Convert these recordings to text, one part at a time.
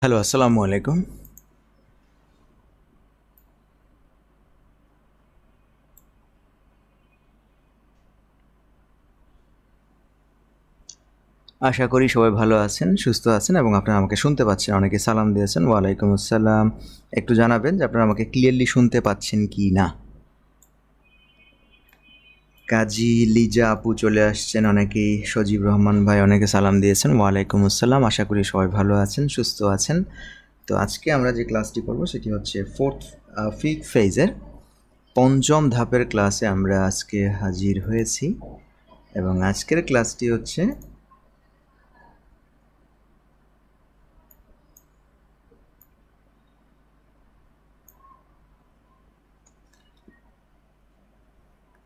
Hello, আসসালামু আলাইকুম। আশা করি সবাই ভালো আছেন, সুস্থ আছেন এবং আপনারা আমাকে শুনতে পাচ্ছেন। অনেকে সালাম দিয়েছেন। ওয়ালাইকুম আসসালাম। একটু জানাবেন যে আপনারা আমাকে ক্লিয়ারলি শুনতে পাচ্ছেন কি না। কাজী লিজা আপু চলে আসছেন, অনেকেই সজীব রহমান ভাই অনেকে সালাম দিয়েছেন। ওয়ালাইকুম আসসালাম। আশা করি সবাই ভালো আছেন, সুস্থ আছেন। তো আজকে আমরা যে ক্লাসটি করব সেটি হচ্ছে ফিফথ ফেজের পঞ্চম ধাপের ক্লাসে আমরা আজকে হাজির হয়েছি এবং আজকের ক্লাসটি হচ্ছে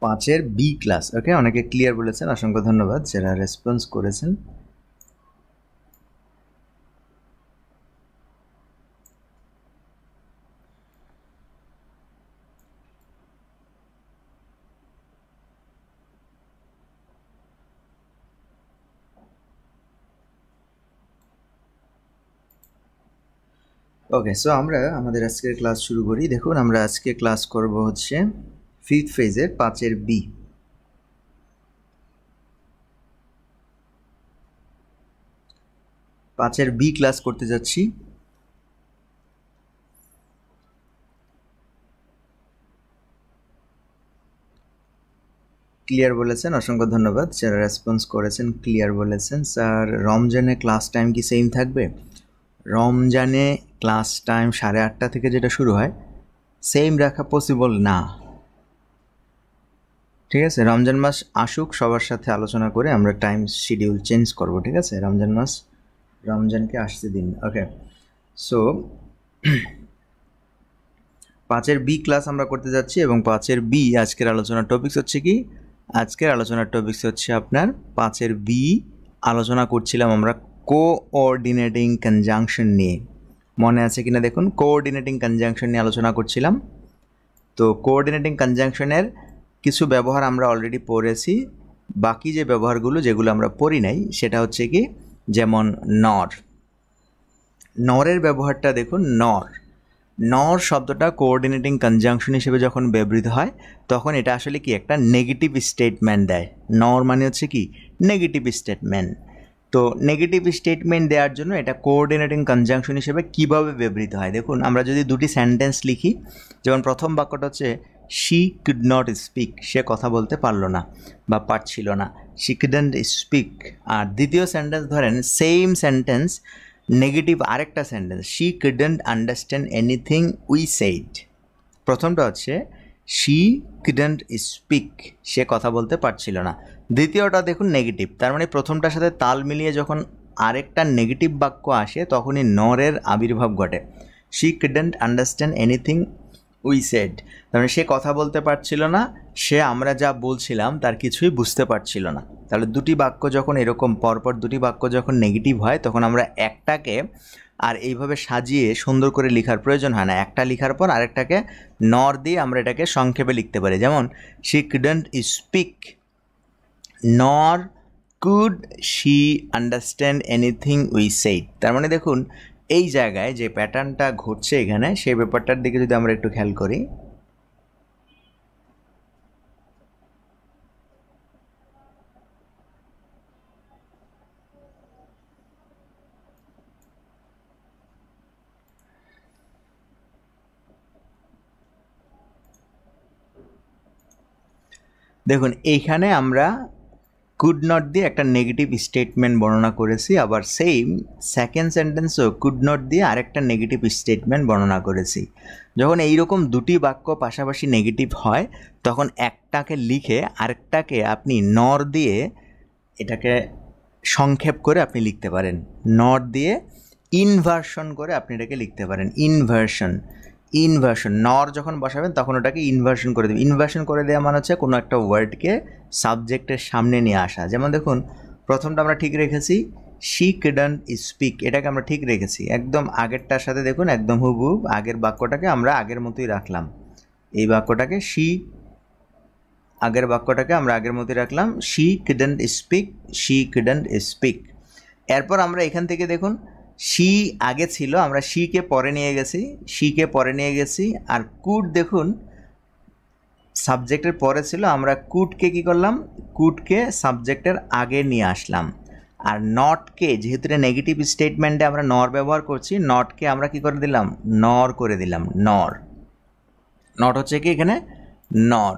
পাঁচের বি ক্লাস। ওকে, অনেকে ক্লিয়ার বলেছেন, অসংখ্য ধন্যবাদ যারা রেসপন্স করেছেন। ওকে, সো আমরা আমাদের আজকের ক্লাস শুরু করি। দেখুন, আমরা আজকে ক্লাস করব হচ্ছে ফিফথ ফেজের পাঁচের বি। পাঁচের বি ক্লাস করতে যাচ্ছি। ক্লিয়ার বলেছেন, অসংখ্য ধন্যবাদ যারা রেসপন্স করেছেন। ক্লিয়ার বলেছেন। স্যার, রমজানে ক্লাস টাইম কি সেম থাকবে? রমজানে ক্লাস টাইম 8:30 থেকে যেটা শুরু হয় সেম রাখা পসিবল না। ঠিক আছে, রমজান মাস আসুক, সবার সাথে আলোচনা করে আমরা টাইম শিডিউল চেঞ্জ করব। ঠিক আছে, রমজানকে আসতে দিন। ওকে, সো পাঁচের বি ক্লাস আমরা করতে যাচ্ছি এবং পাঁচের বি আজকের আলোচনার টপিকস হচ্ছে কি? আজকের আলোচনার টপিকস হচ্ছে আপনার পাঁচের বি। আলোচনা করছিলাম আমরা কোঅর্ডিনেটিং কনজাংশন নিয়ে। মনে আছে কিনা দেখুন, কোঅর্ডিনেটিং কনজাংশন নিয়ে আলোচনা করছিলাম। তো কোঅর্ডিনেটিং কনজাংশনের কিছু ব্যবহার আমরা অলরেডি পড়েছি। বাকি যে ব্যবহারগুলো যেগুলো আমরা পড়ি নাই সেটা হচ্ছে কি, যেমন নরের ব্যবহারটা দেখুন। নর শব্দটা কোঅর্ডিনেটিং কনজাংশন হিসেবে যখন ব্যবহৃত হয় তখন এটা আসলে কি একটা নেগেটিভ স্টেটমেন্ট দেয়। নর মানে হচ্ছে কি নেগেটিভ স্টেটমেন্ট। তো নেগেটিভ স্টেটমেন্ট দেওয়ার জন্য এটা কোঅর্ডিনেটিং কনজাংশন হিসেবে কিভাবে ব্যবহৃত হয় দেখুন। আমরা যদি দুটি সেন্টেন্স লিখি, যেমন প্রথম বাক্যটা হচ্ছে শি কুড নট স্পিক, সে কথা বলতে পারলো না বা পারছিল না, শি কুডন্ট স্পিক। আর দ্বিতীয় সেন্টেন্স ধরেন সেম সেন্টেন্স, নেগেটিভ আরেকটা sentence, she couldn't understand anything we said. প্রথমটা হচ্ছে শি কুডন্ট স্পিক, সে কথা বলতে পারছিল না। দ্বিতীয়টা দেখুন নেগেটিভ, তার মানে প্রথমটার সাথে তাল মিলিয়ে যখন আরেকটা নেগেটিভ বাক্য আসে তখনই নরের আবির্ভাব ঘটে। She couldn't understand anything we said, তার মানে সে কথা বলতে পারছিল না, সে আমরা যা বলছিলাম তার কিছুই বুঝতে পারছিল না। তাহলে দুটি বাক্য যখন এরকম পরপর দুটি বাক্য যখন নেগেটিভ হয় তখন আমরা একটাকে আর এইভাবে সাজিয়ে সুন্দর করে লেখার প্রয়োজন হয় না। একটা লেখার পর আরেকটাকে নর দিয়ে আমরা এটাকে সংক্ষেপে লিখতে পারি। যেমন she couldn't speak nor could she understand anything we said. তার মানে দেখুন এই জায়গায় যে প্যাটার্নটা ঘটছে এখানে, সেই ব্যাপারটার দিকে যদি আমরা একটু খেয়াল করি, দেখুন এইখানে আমরা কুড নট দিয়ে একটা নেগেটিভ স্টেটমেন্ট বর্ণনা করেছি, আবার সেম সেকেন্ড সেন্টেন্সও কুড নট দিয়ে আরেকটা নেগেটিভ স্টেটমেন্ট বর্ণনা করেছি। যখন এইরকম দুটি বাক্য পাশাপাশি নেগেটিভ হয় তখন একটাকে লিখে আরেকটাকে আপনি নর দিয়ে এটাকে সংক্ষেপ করে আপনি লিখতে পারেন। নট দিয়ে ইনভার্সন করে আপনি এটাকে লিখতে পারেন। ইনভার্সন নর যখন বসাবেন তখন ওটাকে ইনভার্সন করে দেবেন। ইনভার্সন করে দেওয়া মানে হচ্ছে কোনো একটা ওয়ার্ডকে সাবজেক্টের সামনে নিয়ে আসা। যেমন দেখুন প্রথমটা আমরা ঠিক রেখেছি, শি কুডন্ট স্পিক, এটাকে আমরা ঠিক রেখেছি একদম আগেরটার সাথে। দেখুন একদম হুবহুব আগের বাক্যটাকে আমরা আগের মতোই রাখলাম। এই বাক্যটাকে আগের বাক্যটাকে আমরা আগের মতোই রাখলাম, she couldn't speak, she couldn't speak. এরপর আমরা এখান থেকে দেখুন শি আগে ছিল, আমরা শিকে পরে নিয়ে গেছি, আর কুড দেখুন সাবজেক্টের পরে ছিল, আমরা কুডকে কি করলাম, কুডকে সাবজেক্টের আগে নিয়ে আসলাম। আর নটকে, যেহেতু এটা নেগেটিভ স্টেটমেন্টে আমরা নর ব্যবহার করছি, নটকে আমরা কি করে দিলাম, নর করে দিলাম। নট হচ্ছে কি এখানে নর।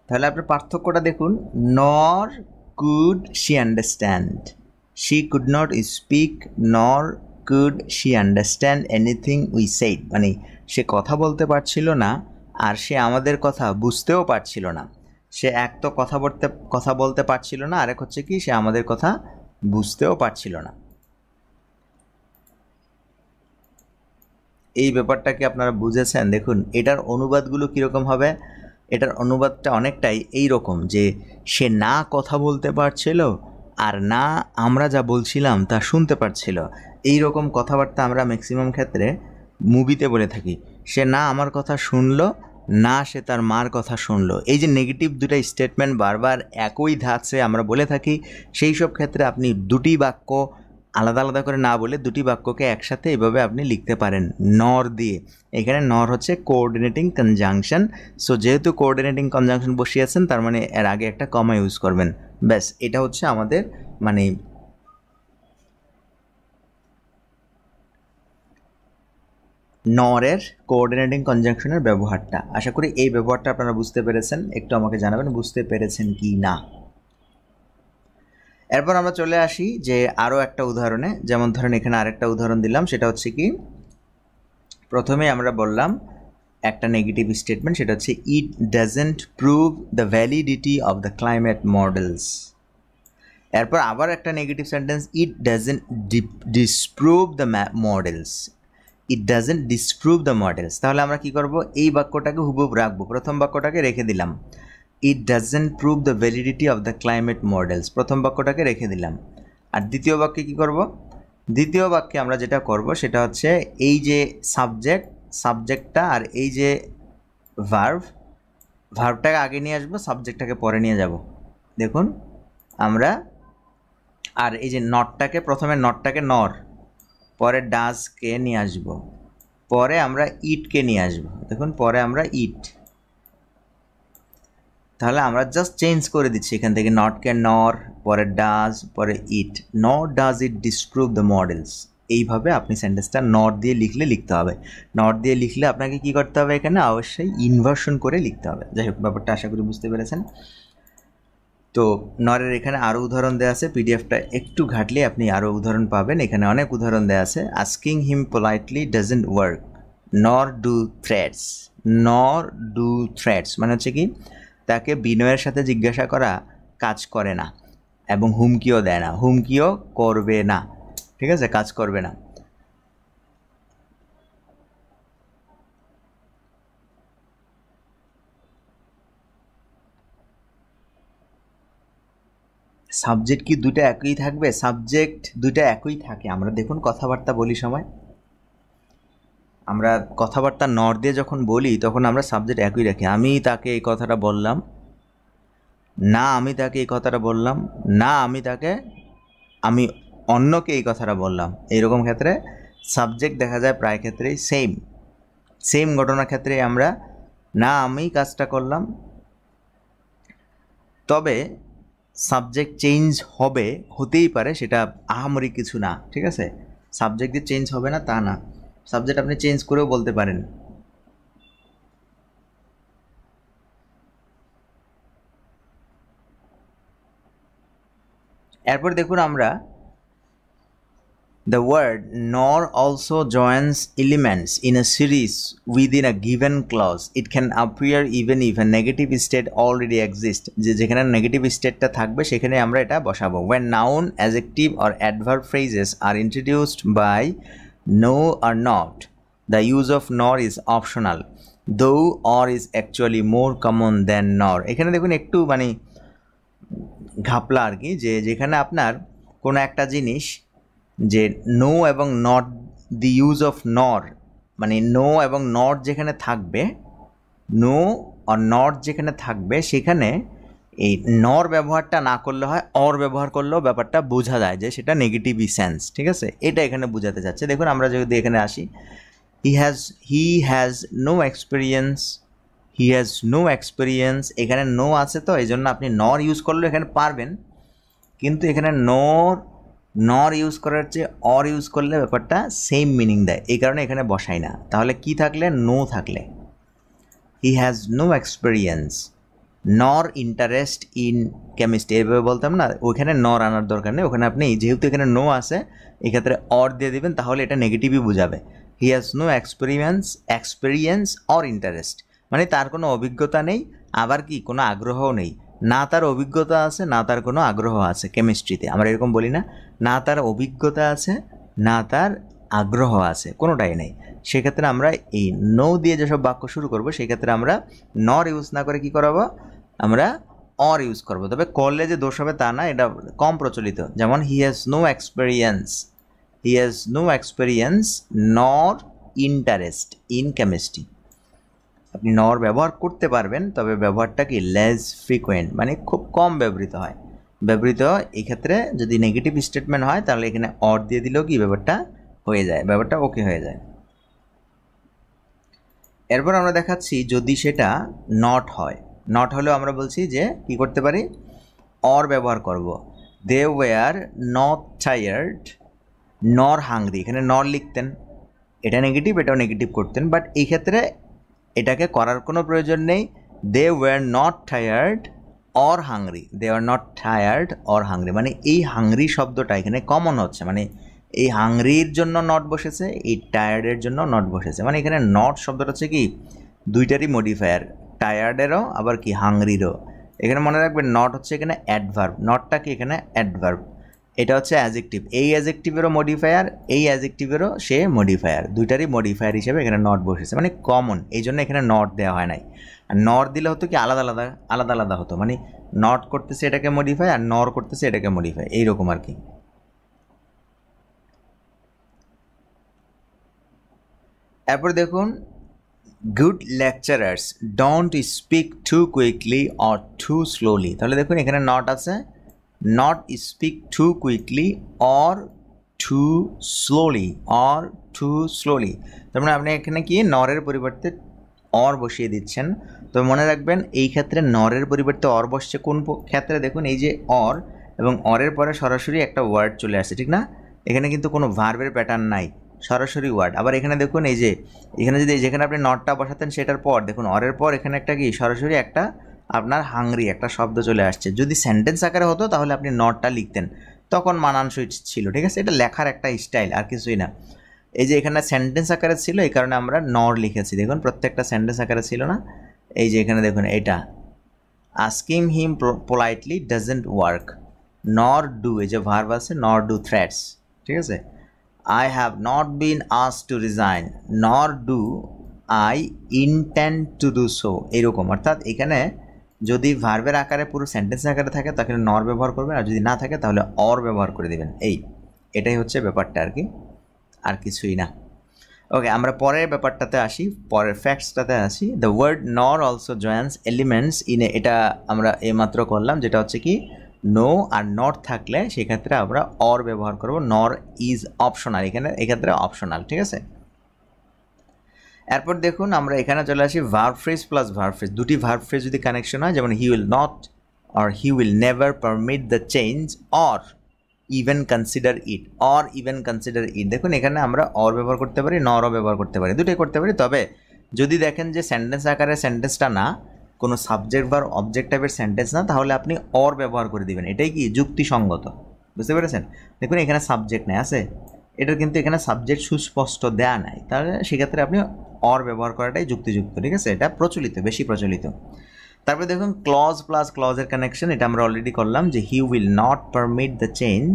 তাহলে আপনার পার্থক্যটা দেখুন, nor could she understand, she could not speak nor could she understand anything we said, মানে সে কথা বলতে পারছিল না আর সে আমাদের কথা বুঝতেও পারছিল না। সে এক তো কথা বলতে পারছিল না, আরেক হচ্ছে কি সে আমাদের কথা বুঝতেও পারছিল না। এই ব্যাপারটা কি আপনারা বুঝেছেন? দেখুন এটার অনুবাদগুলো কীরকম হবে, এটার অনুবাদটা অনেকটাই এই রকম যে সে না কথা বলতে পারছিল আর না আমরা যা বলছিলাম তা শুনতে পারছিল। এই রকম কথাবার্তা আমরা ম্যাক্সিমাম ক্ষেত্রে মুভিতে বলে থাকি। সে না আমার কথা শুনলো, না সে তার মার কথা শুনলো। এই যে নেগেটিভ দুটা স্টেটমেন্ট বারবার একই ধাঁচে আমরা বলে থাকি, সেই সব ক্ষেত্রে আপনি দুটি বাক্য আলাদা আলাদা করে না বলে দুটি বাক্যকে একসাথে এভাবে আপনি লিখতে পারেন নর দিয়ে। এখানে নর হচ্ছে কোঅর্ডিনেটিং কনজাংশন। সো যেহেতু কোঅর্ডিনেটিং কনজাংশন বসিয়েছেন, তার মানে এর আগে একটা কমা ইউজ করবেন। ব্যাস, এটা হচ্ছে আমাদের মানে নরের কোঅর্ডিনেটিং কনজাংশনের ব্যবহারটা। আশা করি এই ব্যবহারটা আপনারা বুঝতে পেরেছেন। একটু আমাকে জানাবেন বুঝতে পেরেছেন কি না। এরপর আমরা চলে আসি যে আরও একটা উদাহরণে। যেমন ধরেন এখানে আরেকটা উদাহরণ দিলাম, সেটা হচ্ছে কি, প্রথমে আমরা বললাম একটা নেগেটিভ স্টেটমেন্ট, সেটা হচ্ছে it doesn't prove the validity of the climate models. এরপর আবার একটা negative sentence, it doesn't disprove the models, it doesn't disprove the models. তাহলে আমরা কি করব, এই বাক্যটাকে হুবহুব রাখবো, প্রথম বাক্যটাকে রেখে দিলাম। It doesn't prove the validity of the climate models, প্রথম বাক্যটাকে রেখে দিলাম। আর দ্বিতীয় বাক্যে কি করব, দ্বিতীয় বাক্যে আমরা যেটা করব সেটা হচ্ছে এই যে সাবজেক্টটা আর এই যে ভার্বটাকে আগে নিয়ে আসবো, সাবজেক্টটাকে পরে নিয়ে যাব। দেখুন আমরা, আর এই যে নটটাকে, প্রথমে নটটাকে নর, পরে ডাজকে নিয়ে আসব, পরে আমরা ইটকে নিয়ে আসব। দেখুন পরে আমরা ইট, তাহলে আমরা জাস্ট চেঞ্জ করে দিচ্ছি এখান থেকে, নটকে নর, পরে ডাজ, পরে it. Not does it disprove the models. এইভাবে আপনি সেন্টেন্সটা নট দিয়ে লিখতে হবে। নট দিয়ে লিখলে আপনাকে কি করতে হবে, এখানে অবশ্যই ইনভার্সন করে লিখতে হবে। যাই হোক, ব্যাপারটা আশা করি বুঝতে পেরেছেন। তো নরের এখানে আরও উদাহরণ দেওয়া আছে, পিডিএফটা একটু ঘাটলে আপনি আরও উদাহরণ পাবেন। এখানে অনেক উদাহরণ দেওয়া আছে। Asking him politely doesn't work, নর ডু থ্রেটস, মানে হচ্ছে কি, তাকে বিনয়ের সাথে জিজ্ঞাসা করা কাজ করে না, এবং হুমকিও দেয় না, হুমকিও করবে না। ঠিক আছে, কাজ করবে না। সাবজেক্ট কি দুটো একই থাকবে? সাবজেক্ট দুটো একই থাকে। আমরা দেখুন কথাবার্তা বলি সময়, আমরা কথাবার্তা নর দিয়ে যখন বলি তখন আমরা সাবজেক্ট একই রাখি। আমি তাকে এই কথাটা বললাম, না আমি তাকে এই কথাটা বললাম, না আমি অন্যকে এই কথাটা বললাম। এইরকম ক্ষেত্রে সাবজেক্ট দেখা যায় প্রায় ক্ষেত্রেই সেম ঘটনার ক্ষেত্রে আমরা না আমি কাজটা করলাম, তবে সাবজেক্ট চেঞ্জ হতেই পারে, সেটা আহামরি কিছু না। ঠিক আছে, সাবজেক্ট দিয়ে চেঞ্জ হবে না তা না, সাবজেক্ট আপনি চেঞ্জ করেও বলতে পারেন। এরপর দেখুন আমরা the word nor also joins elements in a series within a given clause. It can appear even if a negative state already exists. যেখানে নেগেটিভ স্টেটটা থাকবে সেখানে আমরা এটা বসাবো। When noun, adjective or adverb phrases are introduced by no or not, the use of nor is optional, though or is actually more common than nor. এখানে দেখুন একটু মানে ঘাপলা আর কি, যেখানে আপনার কোনো একটা জিনিস যে নো এবং নট, দি ইউজ অফ নর, মানে নো এবং নট যেখানে থাকবে, নো আর নট যেখানে থাকবে সেখানে এই নর ব্যবহারটা না করলে হয়, অর ব্যবহার করলেও ব্যাপারটা বোঝা যায় যে সেটা নেগেটিভই সেন্স, ঠিক আছে? এটা এখানে বোঝাতে চাচ্ছে। দেখুন আমরা যদি এখানে আসি, হি হ্যাজ নো এক্সপিরিয়েন্স, এখানে নো আছে তো এই জন্য আপনি নর ইউজ করলেও এখানে পারবেন, কিন্তু এখানে নর ইউজ করার চেয়ে অর ইউজ করলে ব্যাপারটা সেম মিনিং দেয়, এই কারণে এখানে বসাই না। তাহলে কি থাকলে? নো থাকলে, হি হ্যাজ নো এক্সপিরিয়েন্স নর ইন্টারেস্ট ইন কেমিস্ট্রি, এভাবে বলতাম না, ওইখানে নর আনার দরকার নেই, ওখানে আপনি যেহেতু এখানে নো আছে এক্ষেত্রে অর দিয়ে দিবেন, তাহলে এটা নেগেটিভই বোঝাবে। He has no experience or interest, মানে তার কোনো অভিজ্ঞতা নেই, আবার কি কোনো আগ্রহও নেই। না তার অভিজ্ঞতা আছে, না তার কোনো আগ্রহ আছে কেমিস্ট্রিতে, আমরা এরকম বলি না, না তার অভিজ্ঞতা আছে, না তার আগ্রহ আছে, কোনোটাই নেই। সেক্ষেত্রে আমরা এই নো দিয়ে যেসব বাক্য শুরু করব সেক্ষেত্রে আমরা নর ইউজ না করে কি করাবো? আমরা অর ইউজ করব। তবে করলে যে দোষ হবে তা না, এটা কম প্রচলিত। যেমন হি হ্যাজ নো এক্সপেরিয়েন্স নর ইন্টারেস্ট ইন কেমিস্ট্রি। আপনি নর ব্যবহার করতে পারবেন, তবে ব্যবহারটা কি লেস ফ্রিকোয়েন্ট, মানে খুব কম ব্যবহৃত হয়। এই ক্ষেত্রে যদি নেগেটিভ স্টেটমেন্ট হয় তাহলে এখানে অর দিয়ে দিলেও কি ব্যাপারটা হয়ে যায়, ব্যাপারটা ওকে হয়ে যায়। এরপর আমরা দেখাচ্ছি যদি সেটা নট হয়, নট হলেও আমরা বলছি যে কি করতে পারি? অর ব্যবহার করব। দে ওয়ার নট টায়ার্ড নর হাংরি, এখানে নর লিখতেন, এটা নেগেটিভ, এটাও নেগেটিভ করতেন, বাট এই ক্ষেত্রে এটাকে করার কোনো প্রয়োজন নেই। They were not tired or hungry, মানে এই হাংরি শব্দটা এখানে কমন হচ্ছে, মানে এই হাংরির জন্য নট বসেছে, এই টায়ার্ডের জন্য নট বসেছে, মানে এখানে নট শব্দটা হচ্ছে কি দুইটারই মডিফায়ার, টায়ার্ডেরও আবার কি হাংরিরও। এখানে মনে রাখবেন নট হচ্ছে এখানে অ্যাডভার্ব, নটটা কি এখানে অ্যাডভার্ব, এটা হচ্ছে অ্যাজেক্টিভ, এই অ্যাজেক্টিভেরও মডিফায়ার, এই অ্যাজেক্টিভেরও সে মডিফায়ার, দুইটারই মডিফায়ার হিসেবে এখানে নট বসেছে, মানে কমন, এই জন্য এখানে নট দেওয়া হয় নাই। আর নর দিলে হতো কি আলাদা আলাদা হতো, মানে নট করতেছে এটাকে মডিফাই আর নর করতেছে এটাকে মডিফাই, এইরকম আর কি। এরপর দেখুন good lecturers don't speak too quickly or too slowly, তাহলে দেখুন এখানে নট আছে, not speak too quickly or too slowly, তার মানে আপনি এখানে কি নরের পরিবর্তে অর বসিয়ে দিচ্ছেন। তো মনে রাখবেন এই ক্ষেত্রে নরের পরিবর্তে অর বসছে কোন ক্ষেত্রে? দেখুন এই যে অর এবং অরের পরে সরাসরি একটা ওয়ার্ড চলে আসছে, ঠিক না? এখানে কিন্তু কোনো ভার্বের প্যাটার্ন নাই, সরাসরি ওয়ার্ড। আবার এখানে দেখুন এই যে এখানে যদি যেখানে আপনি নটটা বসাতেন সেটার পর দেখুন অরের পর এখানে একটা কি সরাসরি একটা আপনার হাংরি একটা শব্দ চলে আসছে। যদি সেন্টেন্স আকারে হতো তাহলে আপনি নটটা লিখতেন, তখন মানানসই ছিল, ঠিক আছে? এটা লেখার একটা স্টাইল, আর কিছুই না। এই যে এখানে সেন্টেন্স আকারে ছিল এই কারণে আমরা নর লিখেছি, দেখুন প্রত্যেকটা সেন্টেন্স আকারে ছিল না। এই যে এখানে দেখুন এটা asking him politely doesn't work, নর ডু, এই যে ভার্ব আছে নর ডু থ্রেটস, ঠিক আছে? I have not been asked to resign nor do I intend to do so, এরকম। অর্থাৎ এখানে যদি ভার্বের আকারে পুরো সেন্টেন্স আকারে থাকে তাহলে নর ব্যবহার করবেন, আর যদি না থাকে তাহলে অর ব্যবহার করে দেবেন। এটাই হচ্ছে ব্যাপারটা আর কি, আর কিছুই না। ওকে, আমরা পরের ব্যাপারটাতে আসি, পরের ফ্যাক্টসটাতে আসি। দ্য ওয়ার্ড নর also joins elements in a, এটা আমরা এইমাত্র করলাম, যেটা হচ্ছে কি নো আর নট থাকলে সেক্ষেত্রে আমরা অর ব্যবহার করব, নর ইজ অপশনাল, এক্ষেত্রে অপশনাল, ঠিক আছে? এরপর দেখুন আমরা এখানে চলে আসি verb phrase plus verb phrase, দুটি ভার্ব ফ্রেজ যদি কানেকশন হয়, যেমন he will not or he will never permit the change or even consider it, দেখুন এখানে আমরা অর ব্যবহার করতে পারি, নরও ব্যবহার করতে পারি, দুটোই করতে পারি। তবে যদি দেখেন যে সেন্টেন্স আকারে সেন্টেন্সটা না, কোনো সাবজেক্ট বা অবজেক্ট টাইপের সেন্টেন্স না, তাহলে আপনি অর ব্যবহার করে দিবেন, এটাই কি যুক্তিসঙ্গত, বুঝতে পেরেছেন? দেখুন এখানে সাবজেক্ট নেই আছে, এটার কিন্তু এখানে সাবজেক্ট সুস্পষ্ট দেয়া নাই, তাহলে সেক্ষেত্রে আপনি অর ব্যবহার করাটাই যুক্তিযুক্ত, ঠিক আছে? এটা প্রচলিত, বেশি প্রচলিত। তারপরে দেখুন ক্লজ প্লাস ক্লজের কানেকশন, এটা আমরা অলরেডি করলাম যে he will not permit the change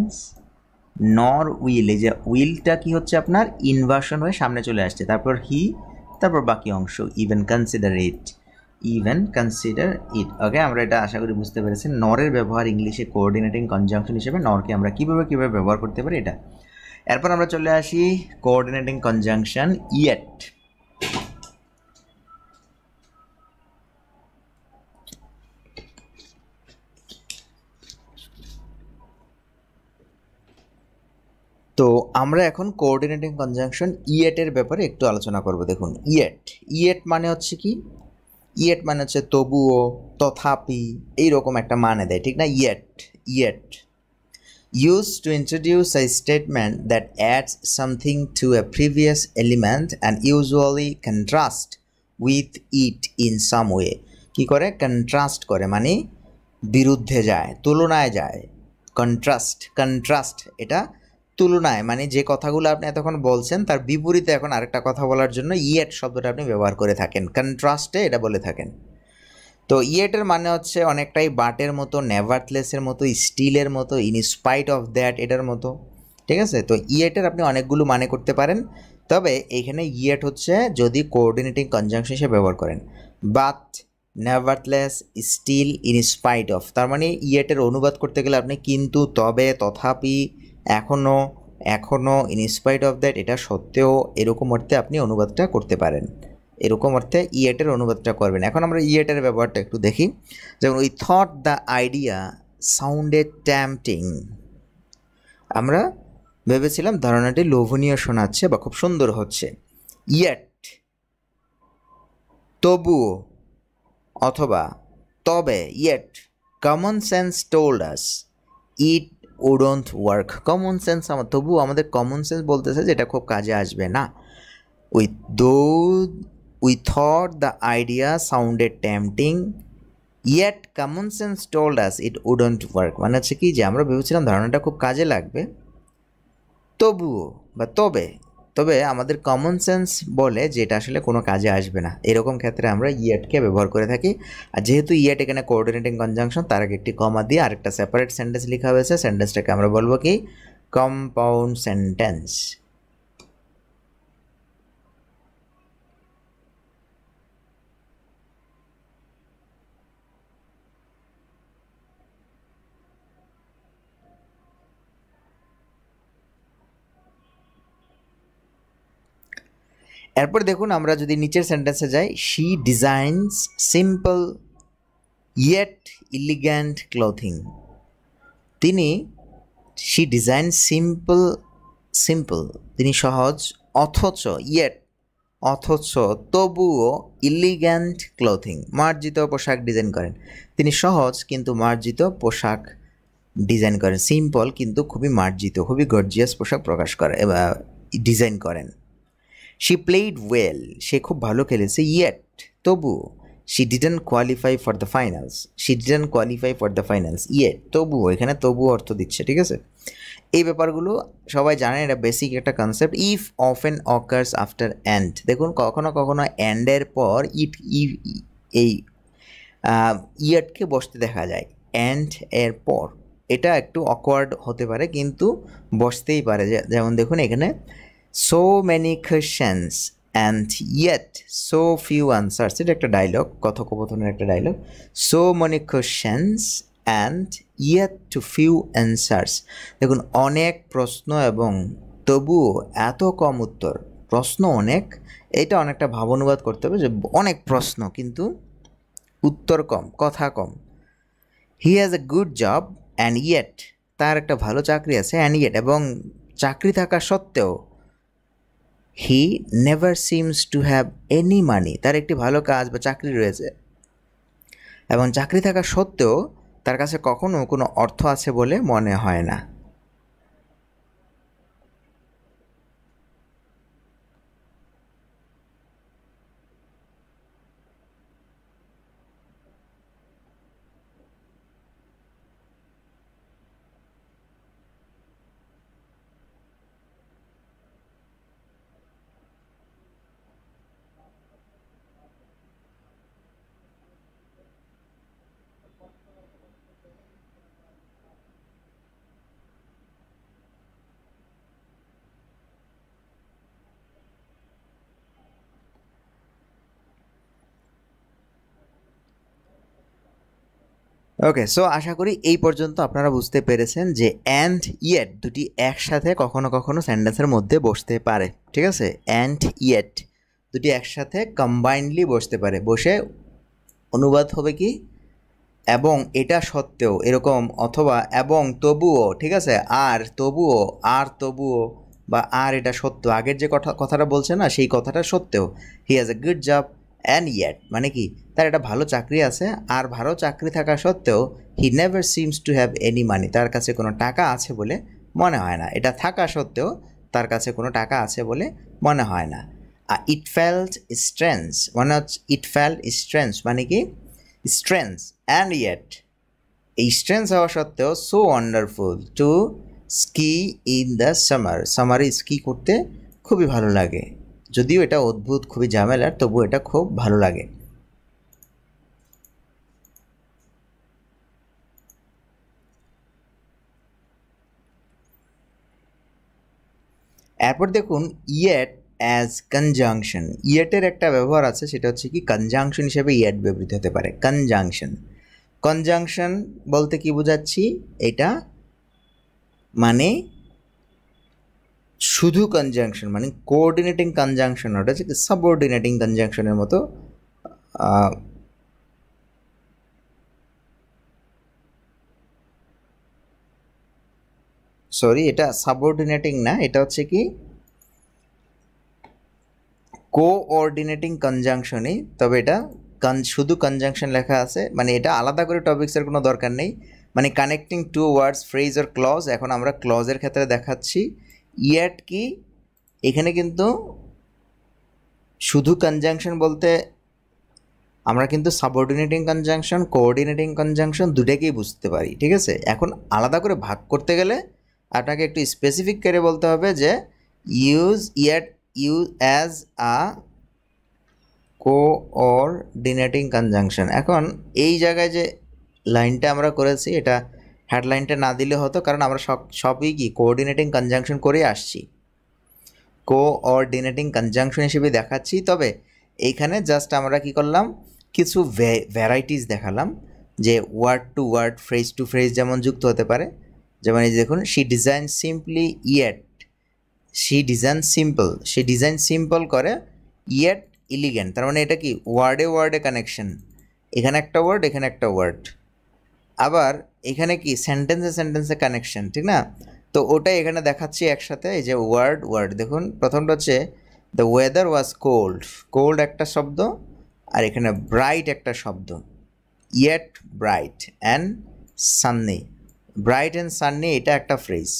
নর উইল, এই যে উইলটা কি হচ্ছে আপনার ইনভার্সন হয়ে সামনে চলে আসছে, তারপর হি, তারপর বাকি অংশ ইভেন কনসিডার ইট, ওকে, আমরা এটা আশা করি বুঝতে পেরেছি। নরের ব্যবহার ইংলিশে কোঅর্ডিনেটিং কনজাংশন হিসেবে নরকে আমরা কীভাবে ব্যবহার করতে পারি এটা। এরপর আমরা চলে আসি কোঅর্ডিনেটিং কনজাংশন ইয়েট। তো আমরা এখন কোঅর্ডিনেটিং কনজাংশন ইয়েটের ব্যাপারে একটু আলোচনা করব। দেখুন ইয়েট মানে হচ্ছে কি, ইয়েট মানে হচ্ছে তবুও, তথাপি, এইরকম একটা মানে দেয়, ঠিক না? Yet used to introduce a statement that adds something to a previous element and usually contrast with it in some way. কি করে? কন্ট্রাস্ট করে, মানে বিরুদ্ধে যায়, তুলনায় যায়। কন্ট্রাস্ট এটা তুলনায়, মানে যে কথাগুলো আপনি এতক্ষণ বলছেন তার বিপরীতে এখন আরেকটা কথা বলার জন্য ইয়েট শব্দটা আপনি ব্যবহার করে থাকেন, কন্ট্রাস্টে এটা বলে থাকেন। তো ইয়েটের মানে হচ্ছে অনেকটাই বাটের মতো, নেভারথলেসের মতো, স্টিলের মতো, ইনস্পাইট অফ দ্যাট এটার মতো, ঠিক আছে? তো ইয়েটের আপনি অনেকগুলো মানে করতে পারেন, তবে এইখানে ইয়েট হচ্ছে যদি কোঅর্ডিনেটিং কনজাংশন হিসেবে ব্যবহার করেন। বাট, নেভারথলেস, স্টিল, ইনস্পাইট অফ, তার মানে ইয়েটের অনুবাদ করতে গেলে আপনি কিন্তু, তবে, তথাপি, এখনও, ইনস্পাইট অফ দ্যাট, এটা সত্ত্বেও, এরকম অর্থে আপনি অনুবাদটা করতে পারেন, এরকম অর্থে ইয়েটের অনুবাদটা করবেন। এখন আমরা ইয়েটের ব্যবহারটা একটু দেখি। যেমন we thought the idea sounded tempting, আমরা ভেবেছিলাম ধারণাটি লোভনীয় শোনাচ্ছে বা খুব সুন্দর হচ্ছে। ইয়েট, তবুও, অথবা তবে, yet common sense told us it wouldn't work. Common sense তবুও আমাদের কমন সেন্স বলতেছে যে এটা খুব কাজে আসবে না। We thought the idea sounded tempting, yet common sense told us it wouldn't work. মানে হচ্ছে কি যে আমরা ভেবেছিলাম ধারণাটা খুব কাজে লাগবে, তবুও বা তবে আমাদের কমন সেন্স বলে যে এটা আসলে কোনো কাজে আসবে না। এরকম ক্ষেত্রে আমরা ইয়েটকে ব্যবহার করে থাকি। আর যেহেতু ইয়েট এখানে কোঅর্ডিনেটিং কনজাংশন, তার আগে একটি কমা দিয়ে আরেকটা সেপারেট সেন্টেন্স লেখা হয়েছে, সেন্টেন্সটাকে আমরা বলবো কি কম্পাউন্ড সেন্টেন্স। এরপর দেখুন আমরা যদি নিচের সেন্টেন্সে যাই, she designs simple yet elegant clothing. She design simple তিনি সহজ, অথচ তবুও ইলিগ্যান্ট ক্লথিং মার্জিত পোশাক ডিজাইন করেন। তিনি সহজ কিন্তু মার্জিত পোশাক ডিজাইন করেন, সিম্পল কিন্তু খুবই মার্জিত, খুবই গর্জিয়াস পোশাক ডিজাইন করেন। শি প্লেইড ওয়েল, সে খুব ভালো খেলেছে, ইয়েট তবুও she didn't qualify for the finals, yet তবুও, এখানে তবুও অর্থ দিচ্ছে, ঠিক আছে? এই ব্যাপারগুলো সবাই জানেন, এটা বেসিক একটা concept. If often occurs after and, দেখুন কখনো কখনো অ্যান্ডের পর এই ইয়েটকে বসতে দেখা যায়, অ্যান্ড এর পর, এটা একটু অকওয়ার্ড হতে পারে কিন্তু বসতেই পারে। যেমন দেখুন এখানে so many questions and yet so few answers, এটা একটা ডায়লগ, কথোপকথনের একটা dialogue. so many questions and yet too few answers, দেখুন অনেক প্রশ্ন এবং তবুও এত কম উত্তর। প্রশ্ন অনেক, এটা অনেকটা ভাব অনুবাদ করতে হবে যে অনেক প্রশ্ন কিন্তু উত্তর কম, কথা কম। he has a good job and yet, তার একটা ভালো চাকরি আছে, and yet, এবং চাকরি থাকা সত্ত্বেও, he never seems to have any money, তার একটি ভালো কাজ বা চাকরি রয়েছে এবং চাকরি থাকা সত্ত্বেও তার কাছে কখনো কোনো অর্থ আছে বলে মনে হয় না। ওকে, সো আশা করি এই পর্যন্ত আপনারা বুঝতে পেরেছেন যে অ্যান্ড ইয়েট দুটি একসাথে কখনো কখনো সেন্টেন্সের মধ্যে বসতে পারে, ঠিক আছে? অ্যান্ড ইয়েট দুটি একসাথে কম্বাইন্ডলি বসতে পারে, বসে অনুবাদ হবে কি এবং এটা সত্ত্বেও এরকম, অথবা এবং তবুও, ঠিক আছে, আর তবুও, আর তবুও, বা আর এটা সত্য, আগের যে কথাটা বলছে না সেই কথাটা সত্ত্বেও, he has a good job and yet, মানে কি তার একটা ভালো চাকরি আছে, আর ভালো চাকরি থাকা সত্ত্বেও he never seems to have any money, তার কাছে কোনো টাকা আছে বলে মনে হয় না। এটা থাকা সত্ত্বেও তার কাছে কোনো টাকা আছে বলে মনে হয় না। ইট ফেল্ট স্ট্রেন্থ, মানে হচ্ছে ইট ফেল্ট স্ট্রেন্থ মানে কি স্ট্রেংথ, অ্যান্ড ইয়েট এই স্ট্রেংথ হওয়া সত্ত্বেও so wonderful to ski in the সামারে স্কি করতে খুবই ভালো লাগে, যদিও এটা অদ্ভুত, খুবই ঝামেলার, তবুও এটা খুব ভালো লাগে। এরপর দেখুন ইয়েট অ্যাজ কনজাংশন। ইয়েটের একটা ব্যবহার আছে, সেটা হচ্ছে কি কনজাংশন হিসেবে ইয়েট ব্যবহৃত হতে পারে। কনজাংশন বলতে কি বোঝাচ্ছি, এটা মানে শুধু কনজাংশন, মানে কোঅর্ডিনেটিং কনজাংশন, ওটা হচ্ছে সাবঅর্ডিনেটিং কনজাংশনের মতো। সরি, এটা সাবঅর্ডিনেটিং না, এটা হচ্ছে কি কোঅর্ডিনেটিং কনজাংশনই, তবে এটা শুধু কনজাংশন লেখা আছে, মানে এটা আলাদা করে টপিক্সের কোনো দরকার নেই। মানে connecting two words, phrase or clause. এখন আমরা ক্লজের ক্ষেত্রে দেখাচ্ছি। ইয়েট কি, এখানে কিন্তু শুধু কনজাংশন বলতে আমরা কিন্তু সাবঅর্ডিনেটিং কনজাংশন, কোঅর্ডিনেটিং কনজাংশন দুটাকেই বুঝতে পারি, ঠিক আছে। এখন আলাদা করে ভাগ করতে গেলে আপনাকে একটু স্পেসিফিক করে বলতে হবে যে use yet use as a coordinating conjunction. এখন এই জায়গায় যে লাইনটা আমরা করেছি, এটা হেডলাইনটা না দিলে হতো, কারণ আমরা সবই কি কোঅর্ডিনেটিং কনজাংশন করে আসছি, কোঅর্ডিনেটিং কনজাংশন হিসেবে দেখাচ্ছি। তবে এইখানে জাস্ট আমরা কি করলাম, কিছু ভ্যারাইটিস দেখালাম, যে word to word, phrase to phrase যেমন যুক্ত হতে পারে। যেমন এই দেখুন, she design simply yet, she design simple করে, ইয়েট ইলিগেন্ট। তার মানে এটা কি ওয়ার্ডে ওয়ার্ডে কানেকশন, এখানে একটা ওয়ার্ড, এখানে একটা ওয়ার্ড, আবার এখানে কি সেন্টেন্সে কানেকশন, ঠিক না। তো ওটাই এখানে দেখাচ্ছি একসাথে। এই যে ওয়ার্ড দেখুন, প্রথমটা হচ্ছে দ্য ওয়েদার ওয়াজ কোল্ড একটা শব্দ, আর এখানে ব্রাইট একটা শব্দ, ইয়েট ব্রাইট অ্যান্ড সান্নি, এটা একটা ফ্রেজ,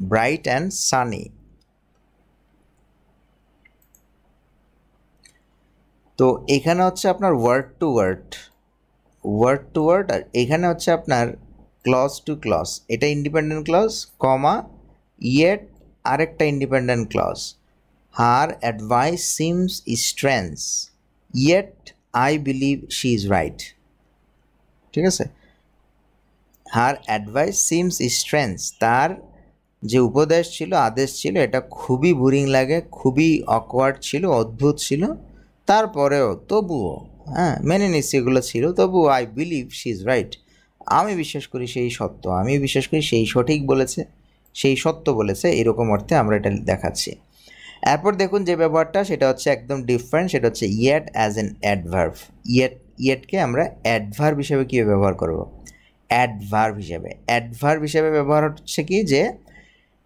ব্রাইট অ্যান্ড সানি। তো এখানে হচ্ছে আপনার ওয়ার্ড টু ওয়ার্ড, আর এখানে হচ্ছে আপনার ক্লজ টু ক্লজ। এটা ইন্ডিপেন্ডেন্ট ক্লজ, কমা ইয়েট আরেকটা independent clause. Her advice seems strength, yet I believe she is right, ঠিক আছে। হার অ্যাডভাইস সিমস স্ট্রেংথ, তার যে উপদেশ ছিল, আদেশ ছিল, এটা খুবই বোরিং লাগে, খুবই অকওয়ার্ড ছিল, অদ্ভুত ছিল, তারপরেও তবুও মেনে নিচ্ছি এগুলো ছিল, তবুও I believe she is right, আমি বিশ্বাস করি সেই সত্য, আমি বিশ্বাস করি সেই সঠিক বলেছে, সেই সত্য বলেছে, এরকম অর্থে আমরা এটা দেখাচ্ছি। এরপর দেখুন যে ব্যবহারটা, সেটা হচ্ছে একদম ডিফারেন্ট, সেটা হচ্ছে ইয়েট অ্যাজ এন অ্যাডভার্ব। ইয়েটকে আমরা অ্যাডভার্ব হিসেবে কীভাবে ব্যবহার করব, অ্যাডভার্ব হিসেবে ব্যবহার হচ্ছে কি, যে